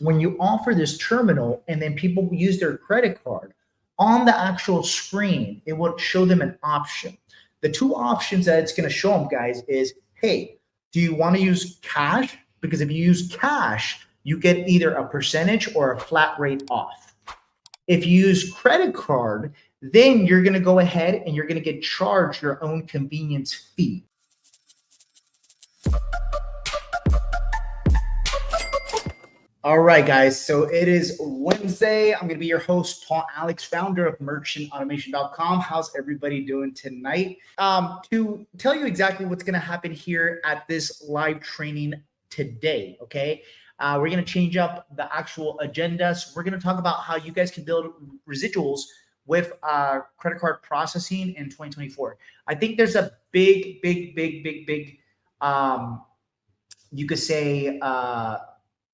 when you offer this terminal and then people use their credit card on the actual screen, it will show them an option. The two options that it's going to show them, guys, is hey, do you want to use cash? Because if you use cash, you get either a percentage or a flat rate off. If you use credit card, then you're going to go ahead and you're going to get charged your own convenience fee. All right, guys. So it is Wednesday. I'm going to be your host, Paul Alex, founder of merchantautomation.com. How's everybody doing tonight? To tell you exactly what's going to happen here at this live training today, okay? We're going to change up the actual agenda. So we're going to talk about how you guys can build residuals with credit card processing in 2024. I think there's a big, you could say,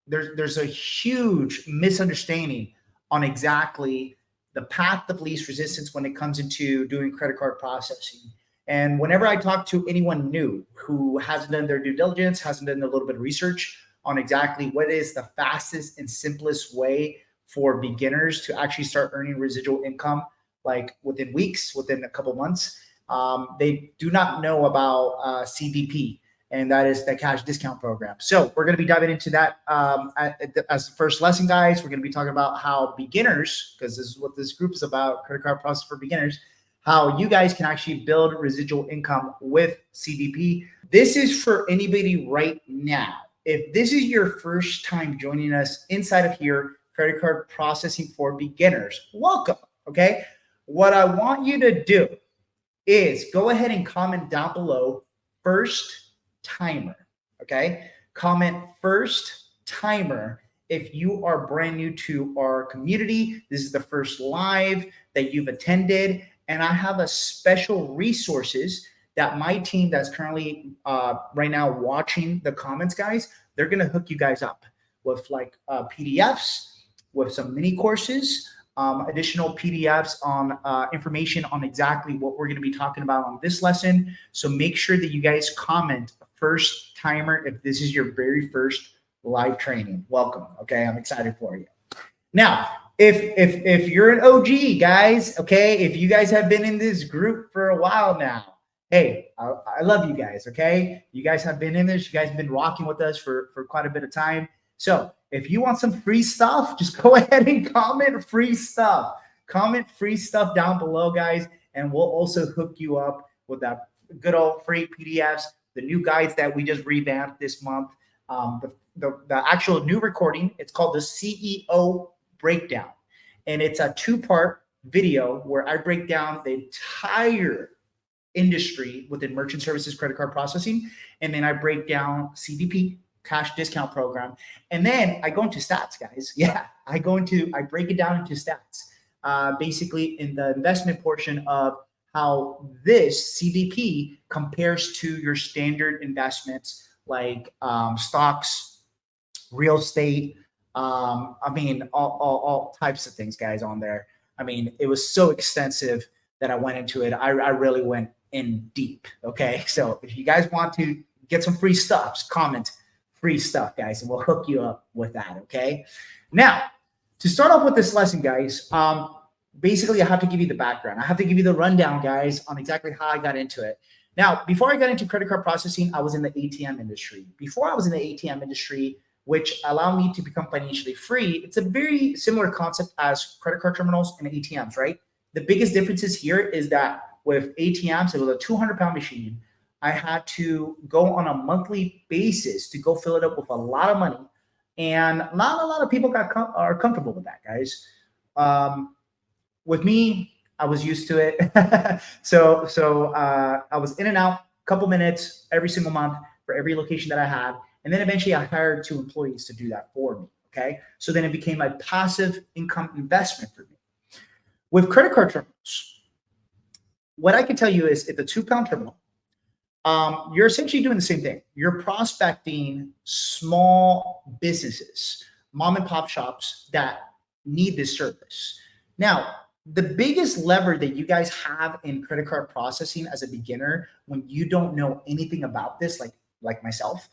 there's a huge misunderstanding on exactly the path of least resistance when it comes into doing credit card processing. And whenever I talk to anyone new who hasn't done their due diligence, hasn't done a little bit of research on exactly what is the fastest and simplest way for beginners to actually start earning residual income, like within weeks, within a couple months, they do not know about CDP. And that is the cash discount program. So we're going to be diving into that as the first lesson, guys. We're going to be talking about how beginners, because this is what this group is about, credit card process for beginners, how you guys can actually build residual income with CDP. This is for anybody right now. If this is your first time joining us inside of here, credit card processing for beginners, welcome, okay? What I want you to do is go ahead and comment down below, first timer, okay? Comment first timer if you are brand new to our community. This is the first live that you've attended, and I have a special resources that my team that's currently right now watching the comments, guys, they're gonna hook you guys up with like PDFs, with some mini courses, additional PDFs on information on exactly what we're going to be talking about on this lesson. So make sure that you guys comment first timer if this is your very first live training. Welcome. Okay, I'm excited for you. Now, if you're an OG, guys, okay, if you guys have been in this group for a while now, hey, I love you guys. Okay, you guys have been in this. You guys have been rocking with us for quite a bit of time. So if you want some free stuff, just go ahead and comment free stuff. Comment free stuff down below, guys, and we'll also hook you up with that good old free PDFs, the new guides that we just revamped this month, the actual new recording. It's called the CEO Breakdown, and it's a two-part video where I break down the entire industry within merchant services, credit card processing, and then I break down CDP, cash discount program, and then I go into stats, guys. Yeah, I break it down into stats, basically in the investment portion of how this CDP compares to your standard investments like stocks, real estate. I mean, all types of things, guys, on there. I mean, it was so extensive that I went into it. I really went in deep. Okay, so if you guys want to get some free stuff, just comment free stuff, guys, and we'll hook you up with that, okay? Now, to start off with this lesson, guys, basically I have to give you the background. I have to give you the rundown, guys, on exactly how I got into it. Now, before I got into credit card processing, I was in the ATM industry. Before I was in the ATM industry, which allowed me to become financially free, it's a very similar concept as credit card terminals and ATMs, right? The biggest differences here is that with ATMs, it was a 200-pound machine. I had to go on a monthly basis to go fill it up with a lot of money, and not a lot of people are comfortable with that, guys. With me, I was used to it. so I was in and out, a couple minutes every single month for every location that I had, and then eventually I hired 2 employees to do that for me. Okay, so then it became a passive income investment for me. With credit card terminals, what I can tell you is if the 2-pound terminal, you're essentially doing the same thing. You're prospecting small businesses, mom and pop shops that need this service. Now, the biggest lever that you guys have in credit card processing as a beginner, when you don't know anything about this, like myself,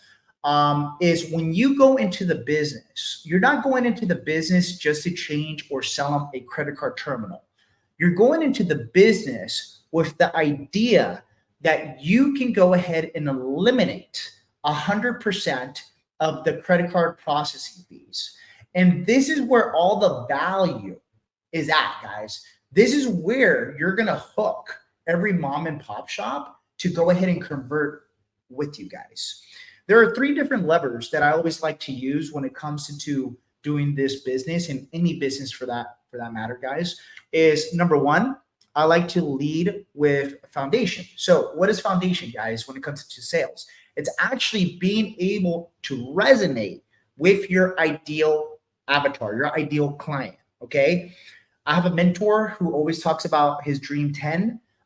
is when you go into the business, you're not going into the business just to change or sell them a credit card terminal. You're going into the business with the idea that you can go ahead and eliminate 100% of the credit card processing fees. And this is where all the value is at, guys. This is where you're going to hook every mom and pop shop to go ahead and convert with you guys. There are 3 different levers that I always like to use when it comes into doing this business, and any business for that matter, guys. Is number 1, I like to lead with foundation. So what is foundation, guys, when it comes to sales? It's actually being able to resonate with your ideal avatar, your ideal client, okay? I have a mentor who always talks about his dream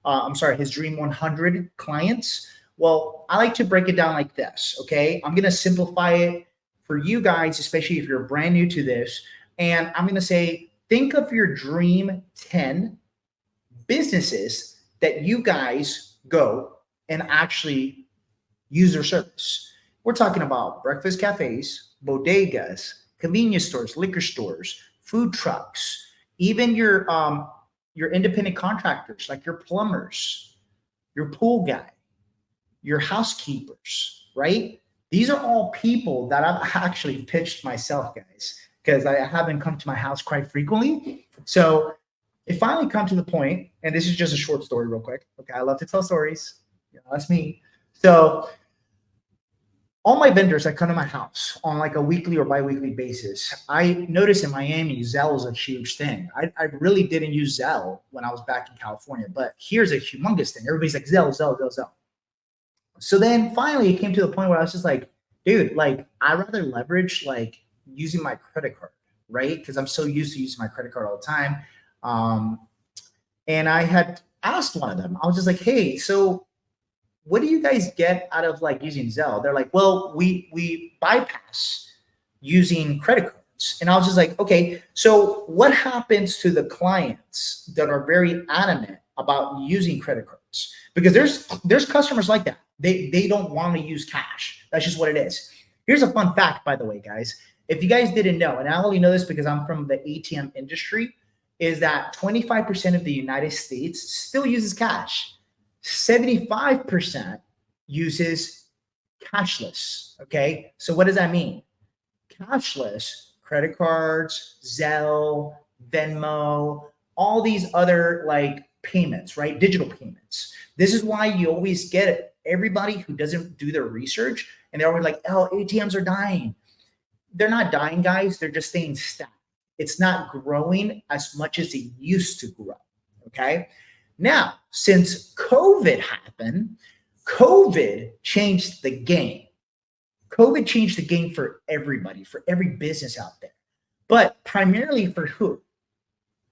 100 clients. Well, I like to break it down like this, okay? I'm going to simplify it for you guys, especially if you're brand new to this. And I'm going to say, think of your dream 10 businesses that you guys go and actually use their service. We're talking about breakfast cafes, bodegas, convenience stores, liquor stores, food trucks, even your independent contractors, like your plumbers, your pool guy, your housekeepers, right? These are all people that I've actually pitched myself, guys, because I haven't come to my house quite frequently. So it finally come to the point, and this is just a short story real quick. Okay, I love to tell stories. That's me. So all my vendors that come to my house on like a weekly or bi-weekly basis, I noticed in Miami, Zelle is a huge thing. I really didn't use Zelle when I was back in California, but here's a humongous thing. Everybody's like, Zelle. So then finally it came to the point where I was just like, dude, like I'd rather leverage like using my credit card, right? Because I'm so used to using my credit card all the time. And I had asked one of them, I was just like, hey, so what do you guys get out of like using Zelle? They're like, well, we bypass using credit cards. And I was just like, okay, so what happens to the clients that are very adamant about using credit cards? Because there's customers like that. They don't want to use cash. That's just what it is. Here's a fun fact, by the way, guys. If you guys didn't know, and I only know this because I'm from the ATM industry, is that 25% of the United States still uses cash. 75% uses cashless, okay? So what does that mean? Cashless, credit cards, Zelle, Venmo, all these other like payments, right? Digital payments. This is why you always get everybody who doesn't do their research and they're always like, oh, ATMs are dying. They're not dying, guys. They're just staying static. It's not growing as much as it used to grow, okay? Now, since COVID happened, COVID changed the game. COVID changed the game for everybody, for every business out there, but primarily for who?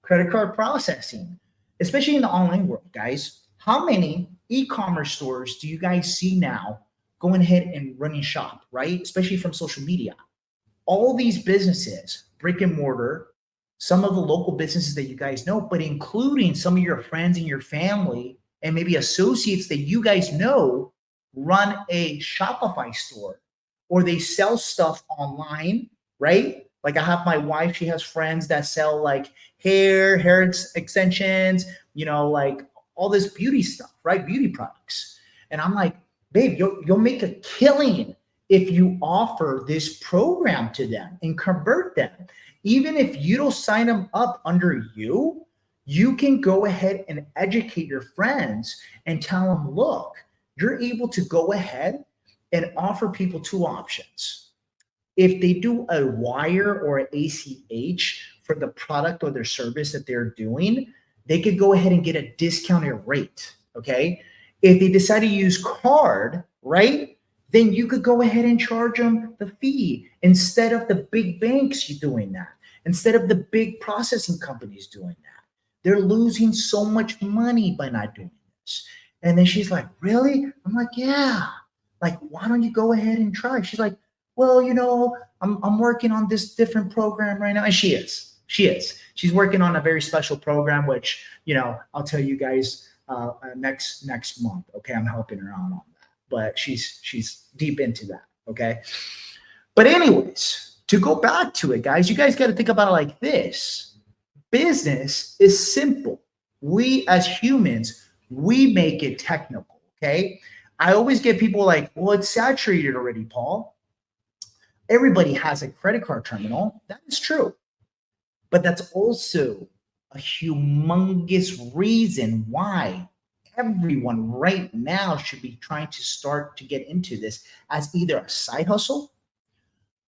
Credit card processing, especially in the online world, guys. How many e-commerce stores do you guys see now going ahead and running shop, right? Especially from social media. All these businesses, brick and mortar, some of the local businesses that you guys know, but including some of your friends and your family and maybe associates that you guys know run a Shopify store or they sell stuff online, right? Like I have my wife, she has friends that sell like hair extensions, like all this beauty stuff, right? Beauty products. And I'm like, babe, you'll make a killing if you offer this program to them and convert them. Even if you don't sign them up under you, you can go ahead and educate your friends and tell them, look, you're able to go ahead and offer people 2 options. If they do a wire or an ACH for the product or their service that they're doing, they could go ahead and get a discounted rate, okay? If they decide to use card, right, then you could go ahead and charge them the fee instead of the big banks doing that, instead of the big processing companies doing that. They're losing so much money by not doing this. And then she's like, really? I'm like, yeah. Like, why don't you go ahead and try? She's like, well, I'm working on this different program right now. And she is. She's working on a very special program, which, I'll tell you guys next month. Okay, I'm helping her out on that. But she's deep into that. Okay. But anyways, to go back to it, guys, you guys got to think about it like this. Business is simple. We as humans, we make it technical. Okay. I always get people like, well, it's saturated already, Paul. Everybody has a credit card terminal. That is true. But that's also a humongous reason why everyone right now should be trying to start to get into this as either a side hustle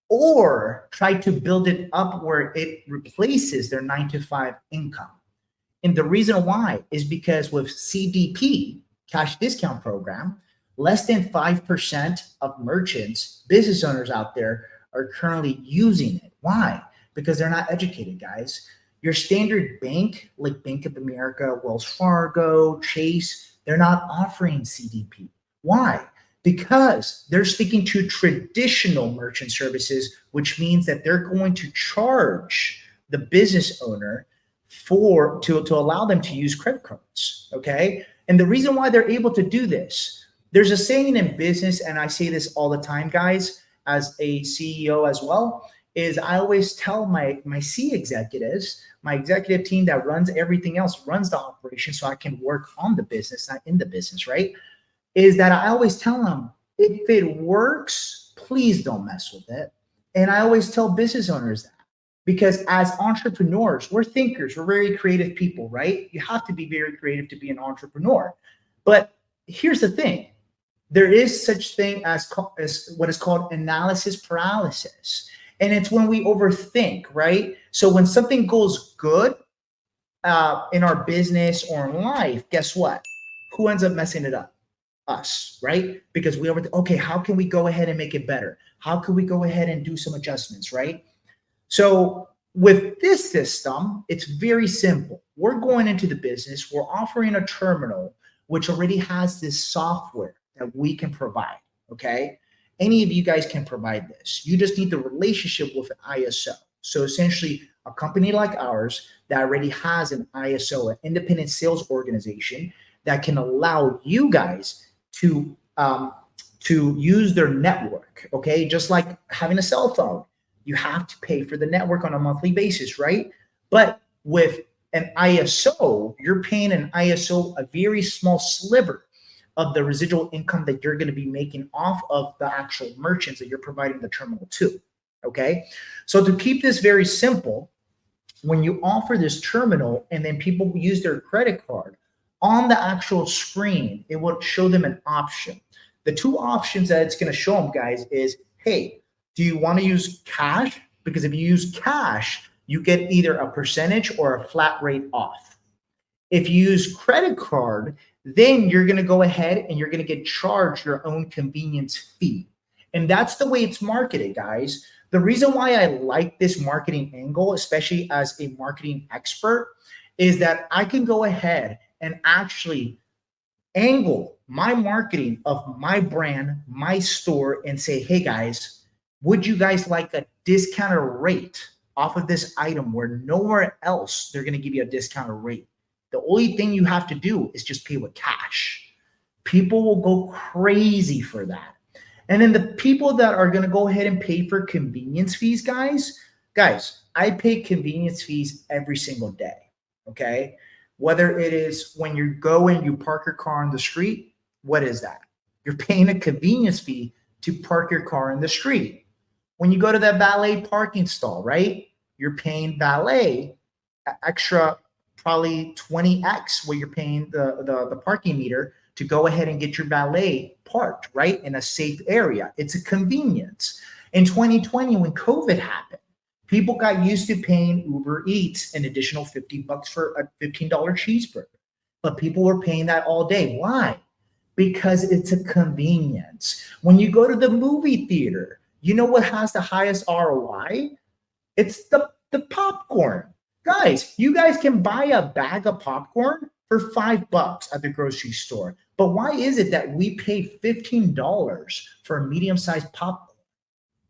or try to build it up where it replaces their 9 to 5 income. And the reason why is because with CDP, cash discount program, less than 5% of merchants, business owners out there are currently using it. Why? Because they're not educated, guys. Your standard bank, like Bank of America, Wells Fargo, Chase, they're not offering CDP. Why? Because they're sticking to traditional merchant services, which means that they're going to charge the business owner to allow them to use credit cards. Okay. And the reason why they're able to do this, there's a saying in business, and I say this all the time, guys, as a CEO as well, is I always tell my C executives, my executive team that runs everything else, runs the operation so I can work on the business, not in the business, right? Is that I always tell them, if it works, please don't mess with it. And I always tell business owners that because as entrepreneurs, we're thinkers, we're very creative people, right? You have to be very creative to be an entrepreneur. But here's the thing. There is such thing as what is called analysis paralysis. And it's when we overthink, right? So when something goes good in our business or in life, guess what? Who ends up messing it up? Us, right? Because we overthink, okay, how can we go ahead and make it better? How can we go ahead and do some adjustments, right? So with this system, it's very simple. We're going into the business, we're offering a terminal which already has this software that we can provide, okay? Any of you guys can provide this. You just need the relationship with an ISO. So essentially, a company like ours that already has an ISO, an independent sales organization, that can allow you guys to use their network, okay? Just like having a cell phone, you have to pay for the network on a monthly basis, right? But with an ISO, you're paying an ISO a very small sliver of the residual income that you're going to be making off of the actual merchants that you're providing the terminal to, okay? So to keep this very simple, when you offer this terminal and then people use their credit card, on the actual screen, it will show them an option. The two options that it's going to show them, guys, is, hey, do you want to use cash? Because if you use cash, you get either a percentage or a flat rate off. If you use credit card, then you're going to go ahead and you're going to get charged your own convenience fee. And that's the way it's marketed, guys. The reason why I like this marketing angle, especially as a marketing expert, is that I can go ahead and actually angle my marketing of my brand, my store, and say, hey guys, would you guys like a discounted rate off of this item where nowhere else they're going to give you a discounted rate? The only thing you have to do is just pay with cash. People will go crazy for that. And then the people that are going to go ahead and pay for convenience fees, guys, I pay convenience fees every single day, okay? Whether it is when you go and you park your car on the street, what is that? You're paying a convenience fee to park your car in the street. When you go to that valet parking stall, right? You're paying valet extra, probably 20x what you're paying the parking meter to go ahead and get your valet parked, right? In a safe area. It's a convenience. In 2020, when COVID happened, people got used to paying Uber Eats an additional $50 for a $15 cheeseburger. But people were paying that all day. Why? Because it's a convenience. When you go to the movie theater, you know what has the highest ROI? It's the popcorn. Guys, you guys can buy a bag of popcorn for $5 at the grocery store. But why is it that we pay $15 for a medium-sized popcorn?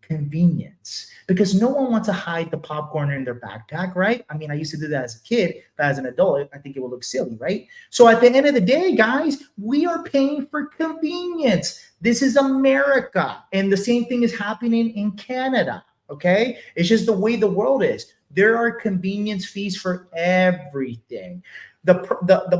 convenience, because no one wants to hide the popcorn in their backpack, right? I mean, I used to do that as a kid, but as an adult, I think it would look silly, right? So at the end of the day, guys, we are paying for convenience. This is America. And the same thing is happening in Canada. Okay. It's just the way the world is. There are convenience fees for everything. The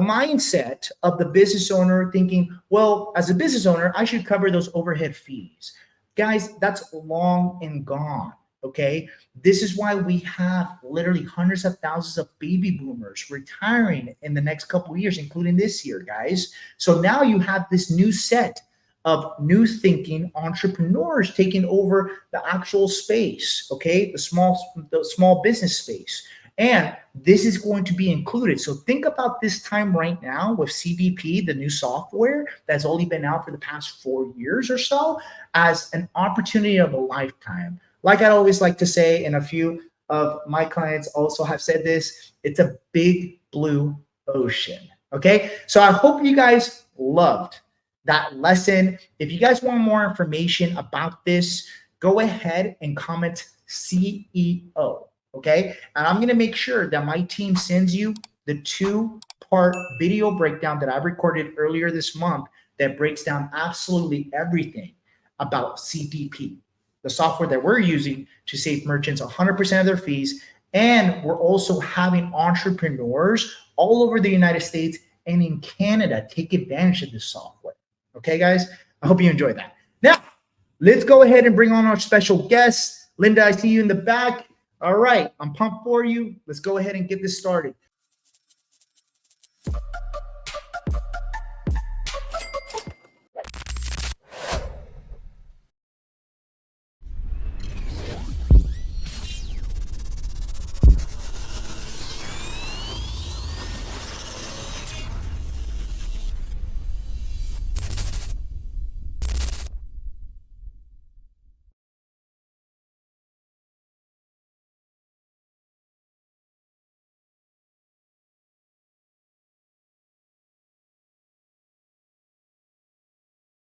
mindset of the business owner thinking, well, as a business owner, I should cover those overhead fees. Guys, that's long and gone. Okay. This is why we have literally hundreds of thousands of baby boomers retiring in the next couple of years, including this year, guys. So now you have this new set of new thinking entrepreneurs taking over the actual space, okay, the small business space. And this is going to be included. So think about this time right now with CDP, the new software that's only been out for the past 4 years or so, as an opportunity of a lifetime. Like I always like to say, and a few of my clients also have said this, it's a big blue ocean. Okay. So I hope you guys loved that lesson. If you guys want more information about this, go ahead and comment CEO. Okay. And I'm going to make sure that my team sends you the 2-part video breakdown that I recorded earlier this month that breaks down absolutely everything about CDP, the software that we're using to save merchants 100% of their fees. And we're also having entrepreneurs all over the United States and in Canada take advantage of this software. Okay, guys, I hope you enjoyed that. Now, let's go ahead and bring on our special guest. Linda, I see you in the back. All right, I'm pumped for you. Let's go ahead and get this started.